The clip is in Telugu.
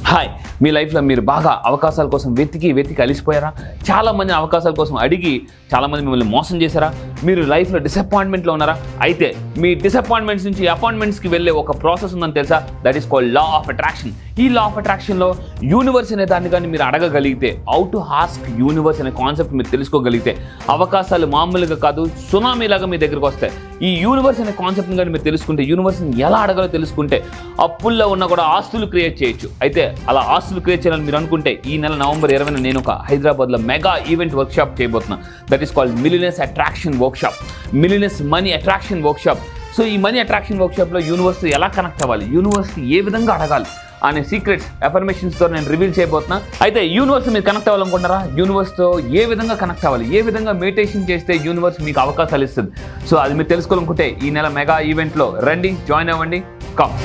హాయ్, మీ లైఫ్లో మీరు బాగా అవకాశాల కోసం వెతికి అలిసిపోయారా? చాలామంది అవకాశాల కోసం అడిగి చాలామంది మిమ్మల్ని మోసం చేశారా? మీరు లైఫ్లో డిసప్పాయింట్మెంట్లో ఉన్నారా? అయితే మీ డిసప్పాయింట్మెంట్స్ నుంచి అపాయింట్మెంట్స్కి వెళ్ళే ఒక ప్రాసెస్ ఉందని తెలుసా? That is called law of attraction. ఈ లా ఆఫ్ అట్రాక్షన్లో యూనివర్స్ అనే దాన్ని కానీ మీరు అడగగలిగితే, హౌ టు ఆస్క్ యూనివర్స్ అనే కాన్సెప్ట్ మీరు తెలుసుకోగలిగితే అవకాశాలు మామూలుగా కాదు, సునామీలాగా మీ దగ్గరకు వస్తాయి. ఈ యూనివర్స్ అనే కాన్సెప్ట్ని కానీ మీరు తెలుసుకుంటే, యూనివర్స్ని ఎలా అడగాలో తెలుసుకుంటే అప్పుల్లో ఉన్నా కూడా ఆస్తులు క్రియేట్ చేయొచ్చు. అయితే అలా ఆస్తులు క్రియేట్ చేయాలని మీరు అనుకుంటే ఈ నెల నవంబర్ 20న నేను ఒక హైదరాబాద్లో మెగా ఈవెంట్ వర్క్షాప్ చేయబోతున్నా. That is called millionaires attraction workshop, millionaires money attraction workshop. So ఈ మనీ అట్రాక్షన్ వర్క్షాప్లో యూనివర్స్తో ఎలా కనెక్ట్ అవ్వాలి, యూనివర్స్కి ఏ విధంగా అడగాలి అనే సీక్రెట్స్, అఫర్మేషన్స్తో నేను రివీల్ చేయబోతున్నా. అయితే యూనివర్స్ మీరు కనెక్ట్ అవ్వాలనుకుంటారా? యూనివర్స్తో ఏ విధంగా కనెక్ట్ అవ్వాలి, ఏ విధంగా మెడిటేషన్ చేస్తే యూనివర్స్ మీకు అవకాశాలు ఇస్తుంది, సో అది మీరు తెలుసుకోవాలనుకుంటే ఈ నెల మెగా ఈవెంట్లో రండి, జాయిన్ అవ్వండి. కమ్.